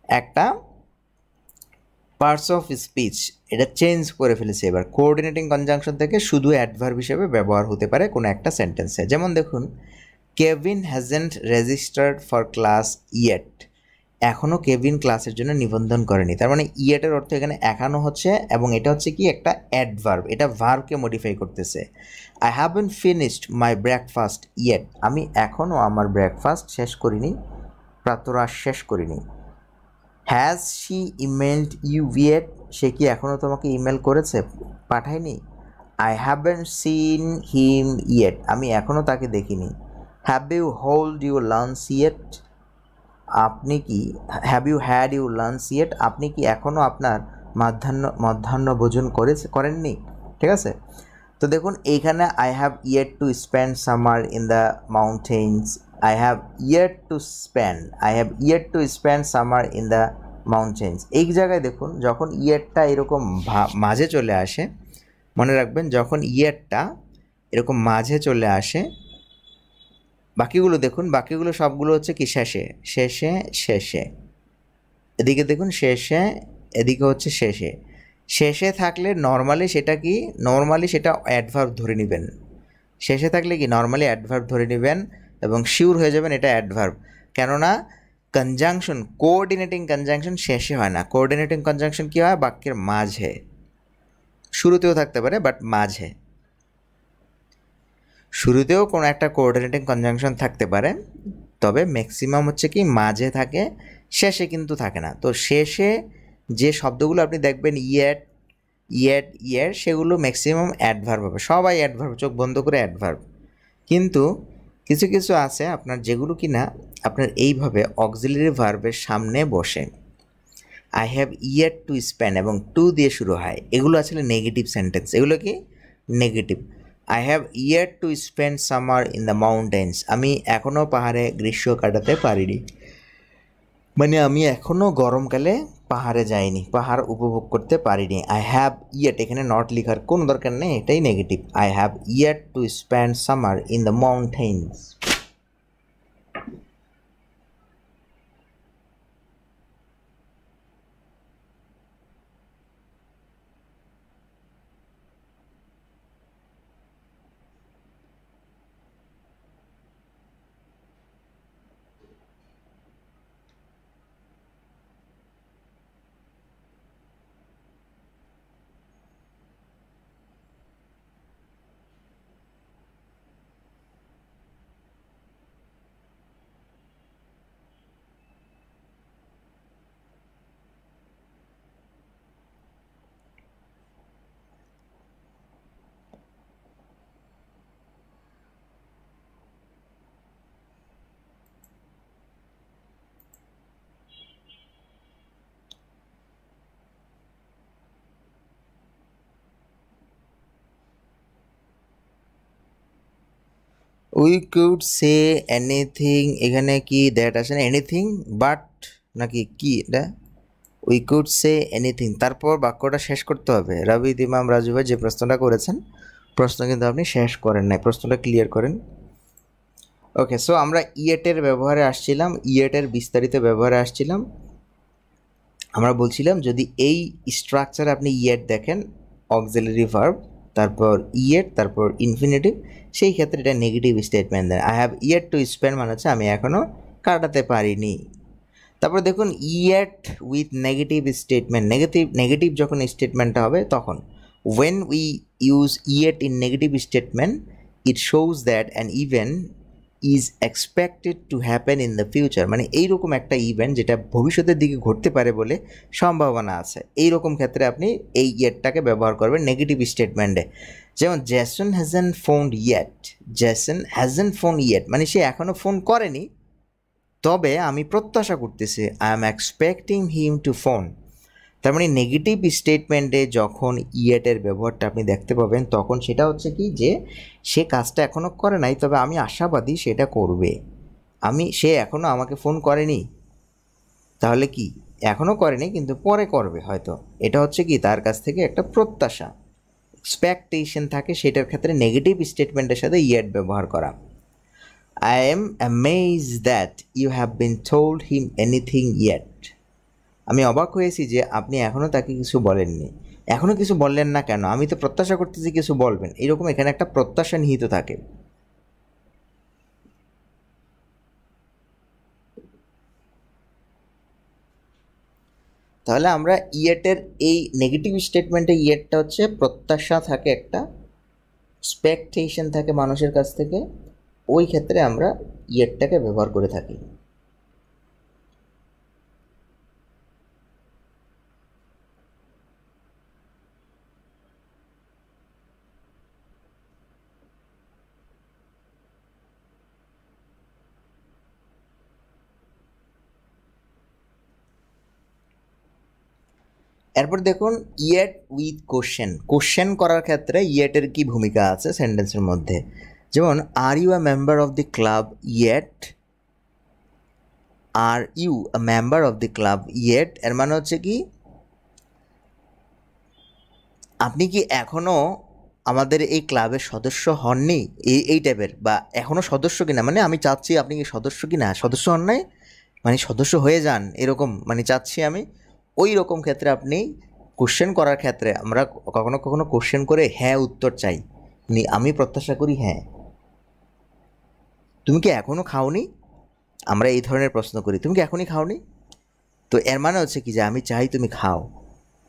একটা পার্টস অফ স্পিচ এটা চেঞ্জ করে ফেলেছে, এবার কোঅর্ডিনেটিং কনজাংশন থেকে শুধু অ্যাডভার্ব হিসেবে ব্যবহার হতে পারে কোনো একটা সেন্টেন্সে। যেমন দেখুন, Kevin hasn't registered for class yet, এখনও কেভিন ক্লাসের জন্য নিবন্ধন করেনি। তার মানে ইয়েটের অর্থ এখানে এখনও হচ্ছে, এবং এটা হচ্ছে কি একটা অ্যাডভার্ব, এটা ভার্বকে মডিফাই করতেছে। I haven't finished my breakfast yet, আমি এখনও আমার ব্রেকফাস্ট শেষ করিনি, প্রাতরাশ শেষ করিনি। Has she emailed you yet, সে কি এখনও তোমাকে ইমেল করেছে, পাঠায়নি। I haven't seen him yet, আমি এখনও তাকে দেখিনি। Have you hold your lunch yet, আপনি কি have you had your lunch yet, আপনি কি এখনও আপনার মধ্যাহ্ন ভোজন করেননি, ঠিক আছে। তো দেখুন এইখানে I have yet to spend summer in the mountains, I have yet to spend summer in the mountains। এই জায়গায় দেখুন, যখন ইয়েটটা এরকম মাঝে চলে আসে, মনে রাখবেন যখন ইয়েটটা এরকম মাঝে চলে আসে, বাকিগুলো দেখুন, বাকিগুলো সবগুলো হচ্ছে কি শেষে, শেষে শেষে। এদিকে দেখুন শেষে, এদিকে হচ্ছে শেষে। শেষে থাকলে নর্মালি সেটা কি, নর্মালি সেটা অ্যাডভার্ব ধরে নেবেন। শেষে থাকলে কি নর্মালি অ্যাডভার্ব ধরে নেবেন এবং শিওর হয়ে যাবেন এটা অ্যাডভার্ব। কেননা কনজাংশন, কোঅর্ডিনেটিং কনজাংশন শেষে হয় না। কোঅর্ডিনেটিং কনজাংশন কী হয়, বাক্যের মাঝে, শুরুতেও থাকতে পারে বাট মাঝে। শুরুতেও কোনো একটা কোঅর্ডিনেটিং কনজাংশন থাকতে পারে, তবে ম্যাক্সিমাম হচ্ছে কি মাঝে থাকে, শেষে কিন্তু থাকে না। তো শেষে যে শব্দগুলো আপনি দেখবেন ইয়েট, ইয়েট, ইয়ের, সেগুলো ম্যাক্সিমাম অ্যাডভার্ব হবে, সবাই অ্যাডভার্ব, চোখ বন্ধ করে অ্যাডভার্ব। কিন্তু কিছু কিছু আছে আপনার যেগুলো কি না আপনার এইভাবে অক্সিলারি ভার্বের সামনে বসে, I have yet to spend এবং টু দিয়ে শুরু হয়, এগুলো আসলে নেগেটিভ সেন্টেন্স। এগুলো কি negative. I have yet to spend summer in the mountains, আমি এখনও পাহাড়ে গ্রীষ্ম কাটাতে পারিনি, মানে আমি এখনও গরমকালে পাহাড়ে যাইনি, পাহাড় উপভোগ করতে পারিনি। আই হ্যাভ ইয়েট, এখানে নট লেখার কোনো দরকার নেই, এটাই negative. I have yet to spend summer in the mountains. We could say anything, এখানে কি দ্যাট আছে না, এনিথিং বাট নাকি কি এটা, উই কুড সে এনিথিং, তারপর বাক্যটা শেষ করতে হবে। রবি ইমাম রাজু ভাই যে প্রশ্নটা করেছেন, প্রশ্ন কিন্তু আপনি শেষ করেন নাই, প্রশ্নটা ক্লিয়ার করেন। ওকে, সো আমরা ইয়েটের ব্যবহারে আসছিলাম, ইয়েটের বিস্তারিত ব্যবহারে আসছিলাম। আমরা বলছিলাম যদি এই স্ট্রাকচারে আপনি ইয়েট দেখেন, অক্সিলারি ভার্ব, তারপর ইয়েট, তারপর ইনফিনিটিভ, সেই ক্ষেত্রে এটা নেগেটিভ স্টেটমেন্ট দেন। I have yet to spend মানে হচ্ছে আমি এখনও কাটাতে পারিনি। তারপর দেখুন yet with negative statement, negative যখন স্টেটমেন্টটা হবে তখন when we use yet in negative statement it shows that an event is expected to happen in the future, মানে এইরকম একটা ইভেন্ট যেটা ভবিষ্যতের দিকে ঘটতে পারে বলে সম্ভাবনা আছে, এইরকম ক্ষেত্রে আপনি এই ইয়েটটাকে ব্যবহার করবেন নেগেটিভ স্টেটমেন্টে। যেমন Jason hasn't phoned yet, Jason hasn't phone yet মানে সে এখনও ফোন করেনি, তবে আমি প্রত্যাশা করতেছি, I am expecting him to phone. তার মানে নেগেটিভ স্টেটমেন্টে যখন ইয়েটের ব্যবহারটা আপনি দেখতে পাবেন তখন সেটা হচ্ছে কি যে সে কাজটা এখনও করে নাই, তবে আমি আশাবাদী সেটা করবে। সে এখনও আমাকে ফোন করেনি, তাহলে কি এখনও করেনি কিন্তু পরে করবে হয়তো, এটা হচ্ছে কি তার কাছ থেকে একটা প্রত্যাশা, এক্সপেকটেশন থাকে, সেটার ক্ষেত্রে নেগেটিভ স্টেটমেন্টের সাথে ইয়েট ব্যবহার করা। I am amazed that you have been told him anything yet. আমি অবাক হয়েছি যে আপনি এখনও তাকে কিছু বলেননি। এখনও কিছু বললেন না কেন? আমি তো প্রত্যাশা করতেছি কিছু বলবেন। এরকম এখানে একটা প্রত্যাশা নিহিত থাকে। তাহলে আমরা ইয়েটের এই নেগেটিভ স্টেটমেন্টে ইয়েটটা হচ্ছে প্রত্যাশা থাকে, একটা এক্সপেকটেশন থাকে মানুষের কাছ থেকে, ওই ক্ষেত্রে আমরা ইয়েটটাকে ব্যবহার করে থাকি। এরপর দেখুন ইয়েট উইথ কোশ্চেন, কোশ্চেন করার ক্ষেত্রে ইয়েটের কি ভূমিকা আছে সেন্টেন্সের মধ্যে। যেমন are you a member of the club yet, are you a member of the club yet, এর মানে হচ্ছে কি আপনি কি এখনও আমাদের এই ক্লাবের সদস্য হননি, এই টাইপের, বা এখনও সদস্য কিনা, মানে আমি চাচ্ছি আপনি কি সদস্য কিনা, সদস্য হন নাই মানে সদস্য হয়ে যান, এরকম মানে চাচ্ছি আমি, ওই রকম ক্ষেত্রে আপনি কোশ্চেন করার ক্ষেত্রে আমরা কখনো কখনো কোশ্চেন করে হ্যাঁ উত্তর চাই, আমি প্রত্যাশা করি হ্যাঁ। তুমি কি এখনও খাওনি, আমরা এই ধরনের প্রশ্ন করি, তুমি কি এখনই খাওনি, তো এর মানে হচ্ছে কি যে আমি চাই তুমি খাও।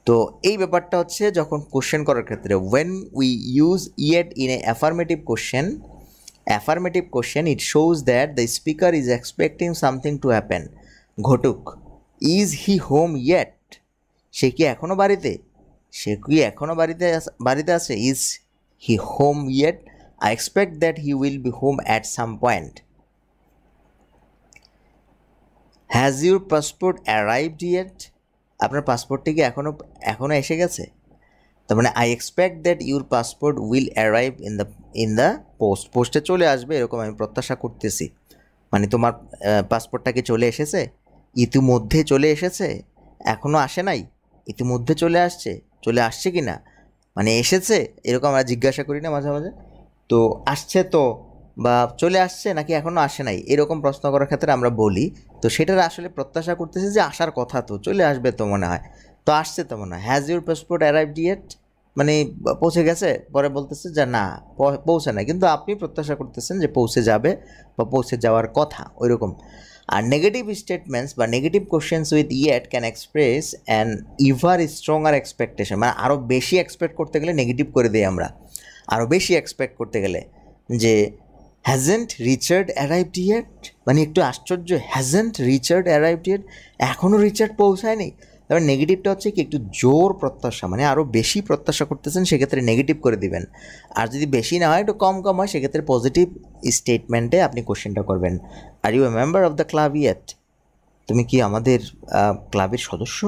তো এই ব্যাপারটা হচ্ছে যখন কোশ্চেন করার ক্ষেত্রে, when we use yet in a affirmative question it shows that the speaker is expecting something to happen, ঘটুক। is he home yet, সে কি এখনো বাড়িতে, বাড়িতে আছে, is he home yet, I expect that he will be home at some point, has your passport arrived yet, আপনার পাসপোর্টটি কি এখনো এসে গেছে, তার মানে I expect that your passport will arrive in the পোস্টে চলে আসবে, এরকম আমি প্রত্যাশা করতেছি। মানে তোমার পাসপোর্টটা কি চলে এসেছে, ইতিমধ্যে চলে এসেছে, এখনও আসে নাই, ইতিমধ্যে চলে আসছে কি না, মানে এসেছে, এরকম আমরা জিজ্ঞাসা করি না মাঝে মাঝে, তো আসছে তো, বা চলে আসছে নাকি এখনও আসে নাই, এরকম প্রশ্ন করার ক্ষেত্রে আমরা বলি, তো সেটার আসলে প্রত্যাশা করতেছে যে আসার কথা, তো চলে আসবে তো মনে হয়, তো আসছে তো মনে হয়। Has your passport arrived yet, মানে পৌঁছে গেছে, পরে বলতেছে যে না পৌঁছে না, কিন্তু আপনি প্রত্যাশা করতেছেন যে পৌঁছে যাবে বা পৌঁছে যাওয়ার কথা, ওইরকম। আর নেগেটিভ স্টেটমেন্টস বা negative questions with yet can express an ever stronger expectation, মানে আরও বেশি এক্সপেক্ট করতে গেলে নেগেটিভ করে দিই আমরা, আরও বেশি এক্সপেক্ট করতে গেলে, যে হ্যাজেন্ট রিচার্ড অ্যারাইভড ইয়েট, মানে একটু আশ্চর্য, হ্যাজেন্ট রিচার্ড অ্যারাইভড ইয়েট, এখনও রিচার্ড পৌঁছায়নি, তারপর নেগেটিভটা হচ্ছে কি একটু জোর প্রত্যাশা, মানে আরও বেশি প্রত্যাশা করতেছেন, সেক্ষেত্রে নেগেটিভ করে দিবেন। আর যদি বেশি না হয়, একটু কম হয়, সেক্ষেত্রে পজিটিভ স্টেটমেন্টে আপনি কোশ্চেনটা করবেন, are you a member of the club yet, তুমি কি আমাদের ক্লাবের সদস্য।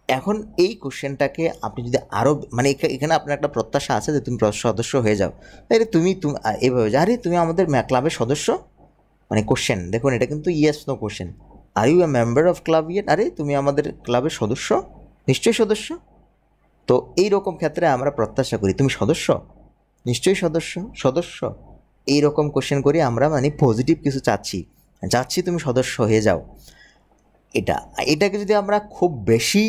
এখন এই কোশ্চেনটাকে আপনি যদি আরও, মানে এখানে আপনার একটা প্রত্যাশা আছে যে তুমি সদস্য হয়ে যাও, তাহলে তুমি এইভাবে যে আরে তুমি আমাদের ক্লাবের সদস্য, মানে কোশ্চেন দেখুন, এটা কিন্তু yes no question, are you a member of club yet, আরে তুমি আমাদের ক্লাবের সদস্য, নিশ্চয়ই সদস্য। তো এই রকম ক্ষেত্রে আমরা প্রত্যাশা করি তুমি সদস্য, নিশ্চয়ই সদস্য, এই রকম কোশ্চেন করি আমরা, মানে পজিটিভ কিছু চাচ্ছি তুমি সদস্য হয়ে যাও। এটাকে যদি আমরা খুব বেশি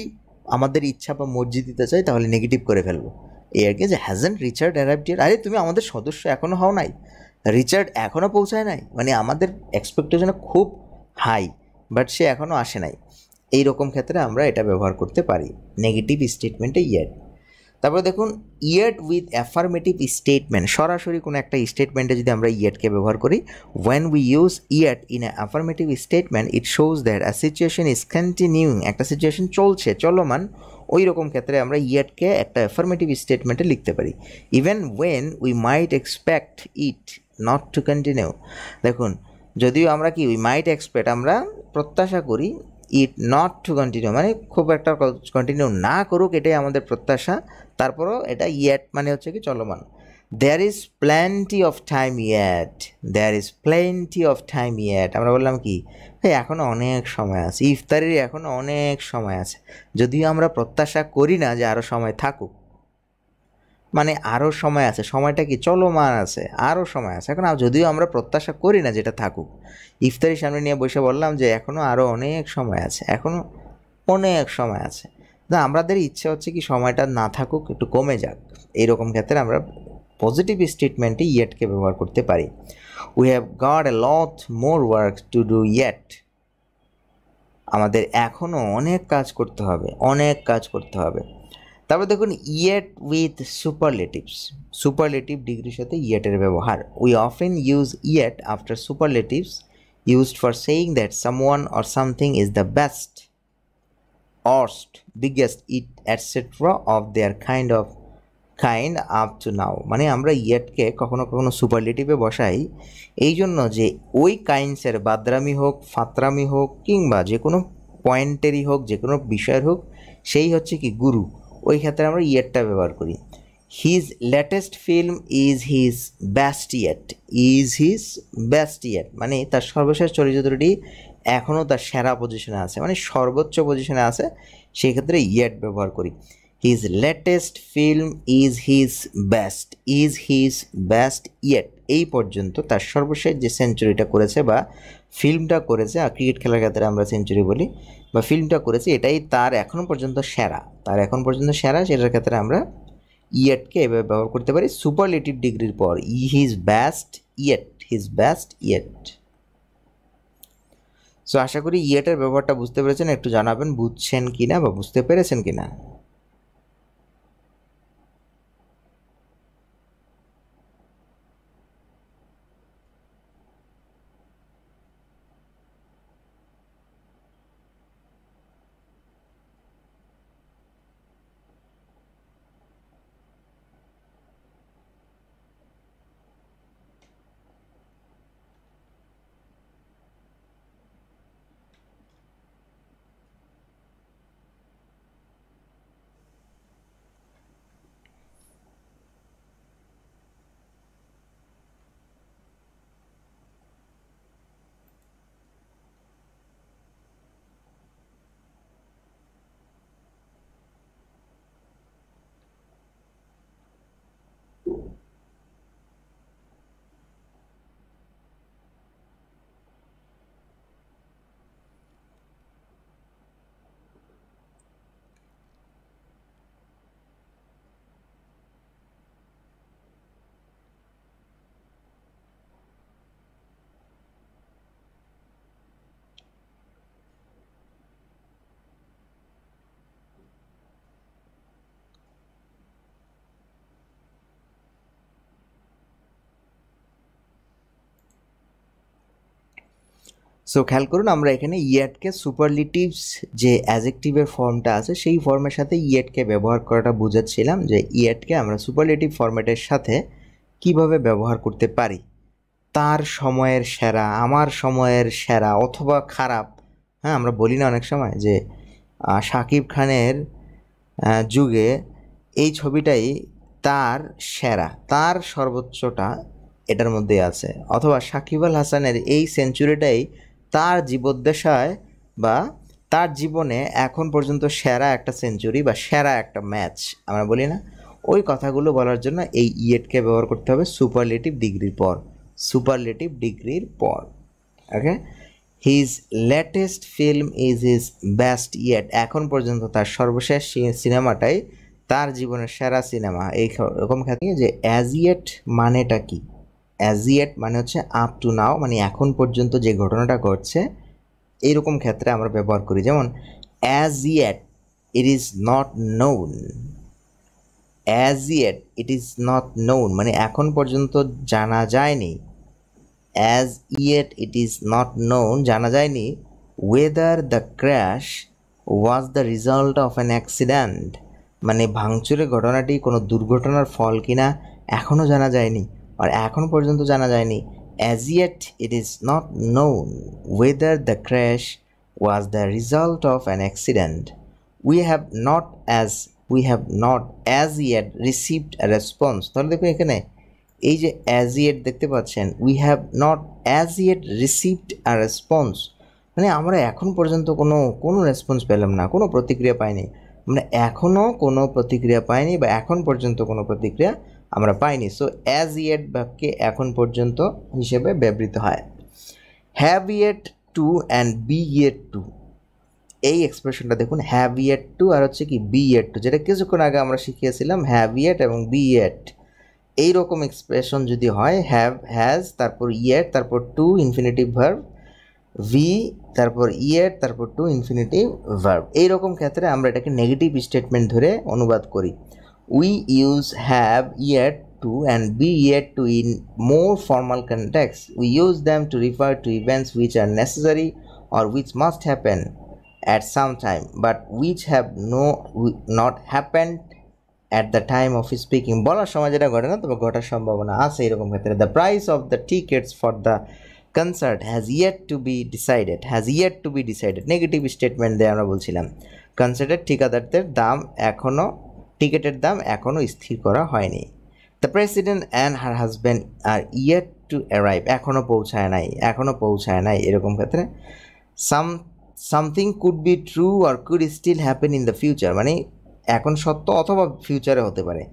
আমাদের ইচ্ছা বা মর্জি দিতে চাই, তাহলে নেগেটিভ করে ফেলবো, এই আর কি, যে হ্যাজেন্ট রিচার্ড অ্যারাইভড ইয়েট, আরে তুমি আমাদের সদস্য এখনও হও নাই, রিচার্ড এখনও পৌঁছায় নাই, মানে আমাদের এক্সপেকটেশন খুব হাই, বাট সে এখনও আসে নাই, এই রকম ক্ষেত্রে আমরা এটা ব্যবহার করতে পারি নেগেটিভ স্টেটমেন্টে ইয়েট। তারপরে দেখুন ইয়েট উইথ অ্যাফার্মেটিভ স্টেটমেন্ট, সরাসরি কোনো একটা স্টেটমেন্টে যদি আমরা ইয়েটকে ব্যবহার করি, when we use yet in an affirmative statement it shows that a situation is continuing, একটা সিচুয়েশন চলমান, ওই রকম ক্ষেত্রে আমরা ইয়েটকে একটা অ্যাফার্মেটিভ স্টেটমেন্টে লিখতে পারি। Even when we might expect it not to continue, দেখুন যদিও আমরা কি we might expect, আমরা প্রত্যাশা করি ইট নট টু কন্টিনিউ, মানে খুব একটা কন্টিনিউ না করুক, এটাই আমাদের প্রত্যাশা, তারপরও এটা ইয়েট মানে হচ্ছে কি চলমান। There is plenty of time yet, আমরা বললাম কি এখনও অনেক সময় আছে, ইফতারির এখনও অনেক সময় আছে, যদিও আমরা প্রত্যাশা করি না যে আরও সময় থাকুক, মানে আরও সময় আছে, সময়টা কি চলমান আছে, আরও সময় আছে, এখন যদিও আমরা প্রত্যাশা করি না যেটা থাকুক, ইফতারির সামনে নিয়ে বসে বললাম যে এখনও আরও অনেক সময় আছে, এখনও অনেক সময় আছে, না আমাদের ইচ্ছে হচ্ছে কি সময়টা না থাকুক, একটু কমে যাক, এইরকম ক্ষেত্রে আমরা পজিটিভ স্টেটমেন্টে ইয়েটকে ব্যবহার করতে পারি। We have got a lot more work to do yet, আমাদের এখনও অনেক কাজ করতে হবে। তারপর দেখুন ইয়েট উইথ সুপারলেটিভ ডিগ্রির সাথে ইয়েটের ব্যবহার, we often use yet after সুপারলেটিভস used for saying that someone or something is the best, worst, biggest, it etc of their kind up to now, মানে আমরা ইয়েটকে কখনো কখনো সুপারলেটিভে বসাই এই জন্য যে ওই কাইন্ডসের বাদরামি হোক, ফাতরামি হোক, কিংবা যে কোনো পয়েন্টেরই হোক, যে কোনো বিষয়ের হোক, সেই হচ্ছে কি গুরু, ওই ক্ষেত্রে আমরা ইয়েটটা ব্যবহার করি। His latest film is his best yet, মানে তার সর্বশেষ চলচ্চিত্রটি এখনও তার সেরা পজিশনে আছে, মানে সর্বোচ্চ পজিশনে আছে, সেই ক্ষেত্রে ইয়েট ব্যবহার করি। His latest film is his best yet. এই পর্যন্ত তার সর্বশেষ যে সেঞ্চুরিটা করেছে বা ফিল্মটা করেছে, আর ক্রিকেট খেলার ক্ষেত্রে আমরা সেঞ্চুরি বলি, বা ফিল্মটা করেছে, এটাই তার এখনও পর্যন্ত সেরা, সেটার ক্ষেত্রে আমরা ইয়েটকে এভাবে ব্যবহার করতে পারি সুপারলেটিভ ডিগ্রির পর। His best yet. সো আশা করি ইয়েটের ব্যবহারটা বুঝতে পেরেছেন, একটু জানাবেন বুঝছেন কিনা বা বুঝতে পেরেছেন কিনা। সো খেয়াল করুন, আমরা এখানে ইয়েটকে সুপারলেটিভস যে অ্যাজেক্টিভের ফর্মটা আছে সেই ফর্মের সাথে ইয়েটকে ব্যবহার করাটা বুঝাচ্ছিলাম, যে ইয়েটকে আমরা সুপারলেটিভ ফর্মেটের সাথে কিভাবে ব্যবহার করতে পারি। তার সময়ের সেরা, আমার সময়ের সেরা, অথবা খারাপ। হ্যাঁ, আমরা বলি না অনেক সময় যে শাকিব খানের যুগে এই ছবিটাই তার সেরা, তার সর্বোচ্চটা এটার মধ্যে আছে, অথবা সাকিব আল হাসানের এই সেঞ্চুরিটাই তার জীবদ্দশায় বা তার জীবনে এখন পর্যন্ত সেরা একটা সেঞ্চুরি বা সেরা একটা ম্যাচ, আমরা বলি না। ওই কথাগুলো বলার জন্য এই ইয়েটকে ব্যবহার করতে হবে সুপারলেটিভ ডিগ্রির পর। Okay, his latest film is his best yet. এখন পর্যন্ত তার সর্বশেষ সিনেমাটাই তার জীবনের সেরা সিনেমা। এইরকম ক্ষেত্রে যে অ্যাজ ইয়েট মানেটা কি? অ্যাজ ইয়েট মানে হচ্ছে আপ টু নাও, মানে এখন পর্যন্ত যে ঘটনাটা ঘটছে, এইরকম ক্ষেত্রে আমরা ব্যবহার করি। যেমন as yet it is not known, মানে এখন পর্যন্ত জানা যায়নি। As yet it is not known, জানা যায়নি whether the crash was the result of an accident, মানে ভাঙচুরের ঘটনাটি কোনো দুর্ঘটনার ফল কিনা এখনও জানা যায়নি, আর এখনও পর্যন্ত জানা যায়নি। As yet it is not known whether the crash was the result of an accident. We have not as yet received a response. তাহলে দেখুন এখানে এই যে অ্যাজ ইয়েট দেখতে পাচ্ছেন, we have not as yet received a response, মানে আমরা এখন পর্যন্ত কোনো রেসপন্স পেলাম না, কোনো প্রতিক্রিয়া পাইনি। আমরা এখনও কোনো প্রতিক্রিয়া পাইনি বা এখন পর্যন্ত কোনো প্রতিক্রিয়া আমরা পাইনি। সো অ্যাজ ইয়েট বাক্যে এখন পর্যন্ত হিসেবে ব্যবহৃত হয়। Have yet to and be yet to, এই এক্সপ্রেশনটা দেখুন, হ্যাভ ইয়েট টু আর হচ্ছে কি বি ইয়েট টু, যেটা কিছুক্ষণ আগে আমরা শিখিয়েছিলাম, হ্যাভ ইয়েট এবং বি ইয়েট। এইরকম এক্সপ্রেশন যদি হয়, হ্যাভ, হ্যাজ, তারপর ইয়েট, তারপর টু ইনফিনিটিভ ভার্ব, ভি, তারপর ইয়েট, তারপর টু ইনফিনিটিভ ভার্ব, এইরকম ক্ষেত্রে আমরা এটাকে নেগেটিভ স্টেটমেন্ট ধরে অনুবাদ করি। We use have yet to and be yet to in more formal context. We use them to refer to events which are necessary or which must happen at some time but which have not happened at the time of speaking। বলার সময় যেটা ঘটে না, তবে ঘটার সম্ভাবনা আছে এরকম ক্ষেত্রে। The price of the tickets for the concert has yet two be decided. Negative statement দিয়ে আমরা বলছিলাম কনসার্টের ঠিকাদারদের দাম এখনও, টিকেটের দাম এখনও স্থির করা হয়নি। The president and her husband are yet to arrive, এখনও পৌঁছায় নাই, এরকম ক্ষেত্রে something could be true or could still happen in the future, মানে এখন সত্য অথবা ফিউচারে হতে পারে।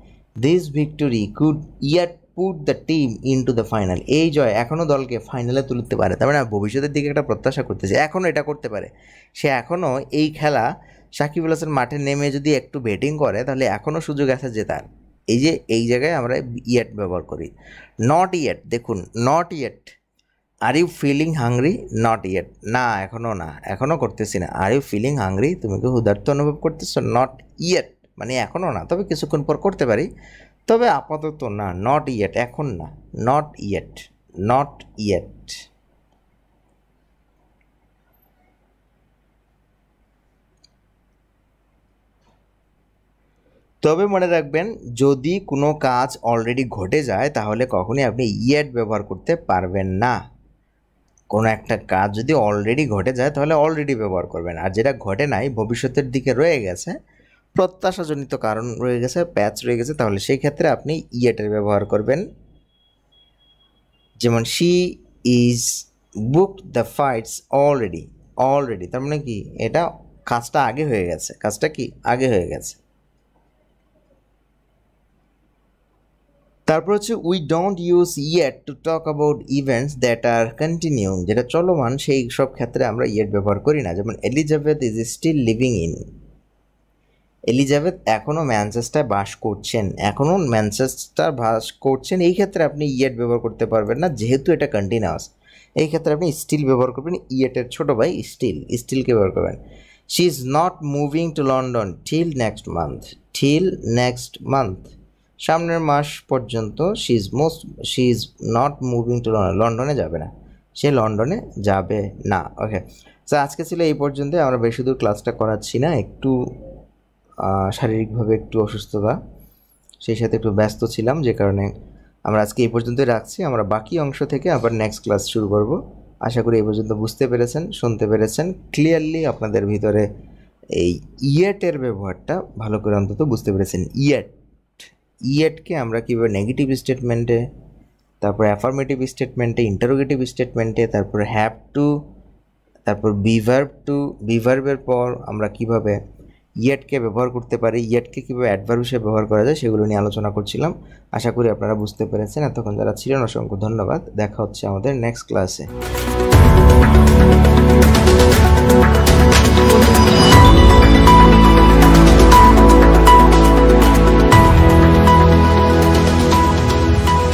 This victory could yet put the team into the final. এই জয় এখনও দলকে ফাইনালে তুলতে পারে, তার মানে ভবিষ্যতের দিকে একটা প্রত্যাশা করতেছে, এখনও এটা করতে পারে। সে এখনও এই খেলা সাকিব আল হাসান মাঠে নেমে যদি একটু ব্যাটিং করে তাহলে এখনও সুযোগ আছে জেতার। এই যে এই জায়গায় আমরা ইয়েট ব্যবহার করি। নট ইয়েট, দেখুন not yet. Are you feeling hungry? Not yet, না এখনও না, এখনও করতেছি না। আর ইউ ফিলিং হাংরি, তুমি কি ক্ষুধার্ত অনুভব করতেছো? নট ইয়েট মানে এখনও না, তবে কিছুক্ষণ পর করতে পারি, তবে আপাতত না। নট ইয়েট, এখন না, নট ইয়েট, নট ইয়েট। তবে মনে রাখবেন, যদি কোনো কাজ অলরেডি ঘটে যায় তাহলে কখনই আপনি ইয়েট ব্যবহার করতে পারবেন না। কোনো একটা কাজ যদি অলরেডি ঘটে যায় তাহলে অলরেডি ব্যবহার করবেন, আর যেটা ঘটে নাই, ভবিষ্যতের দিকে রয়ে গেছে, প্রত্যাশাজনিত কারণ রয়ে গেছে, প্যাচ রয়ে গেছে, তাহলে সেই ক্ষেত্রে আপনি ইয়েটের ব্যবহার করবেন। যেমন she is booked the fights already. Already তার মানে কি, এটা কাজটা আগে হয়ে গেছে, কাজটা কি আগে হয়ে গেছে। তারপর হচ্ছে we don't use yet to talk about events that are continuing, যেটা চলমান সেই সব ক্ষেত্রে আমরা ইয়েট ব্যবহার করি না। যেমন Elizabeth is still living in. Elizabeth এখনও ম্যানচেস্টার বাস করছেন, এখনও ম্যানচেস্টার বাস করছেন, এই ক্ষেত্রে আপনি ইয়েট ব্যবহার করতে পারবেন না, যেহেতু এটা কন্টিনিউয়াস। এই ক্ষেত্রে আপনি স্টিল ব্যবহার করবেন, ইয়েটের ছোটো ভাই স্টিল, স্টিলকে ব্যবহার করবেন। She is not moving to London till next month. Till next month, সামনের মাস পর্যন্ত। She is not moving to London, লন্ডনে যাবে না, সে লন্ডনে যাবে না। ওকে, তো আজকে ছিল এই পর্যন্ত। আমরা বেশি দূর ক্লাসটা করাচ্ছি না, একটু শারীরিকভাবে একটু অসুস্থতা, সেই সাথে একটু ব্যস্ত ছিলাম, যে কারণে আমরা আজকে এই পর্যন্তই রাখছি। আমরা বাকি অংশ থেকে আবার নেক্সট ক্লাস শুরু করব। আশা করি এই পর্যন্ত বুঝতে পেরেছেন, শুনতে পেরেছেন ক্লিয়ারলি, আপনাদের ভিতরে এই ইয়েটের ব্যবহারটা ভালো করে অন্তত বুঝতে পেরেছেন। ইয়েটকে আমরা কীভাবে নেগেটিভ স্টেটমেন্টে, তারপর অ্যাফার্মেটিভ স্টেটমেন্টে, ইন্টারোগেটিভ স্টেটমেন্টে, তারপর হ্যাভ টু, তারপর বিভার্বের পর আমরা কিভাবে ইয়েটকে ব্যবহার করতে পারি, ইয়েটকে কীভাবে অ্যাডভার্ব হিসেবে ব্যবহার করা যায়, সেগুলো নিয়ে আলোচনা করছিলাম। আশা করি আপনারা বুঝতে পেরেছেন। এতক্ষণ যারা ছিলেন অসংখ্য ধন্যবাদ। দেখা হচ্ছে আমাদের নেক্সট ক্লাসে।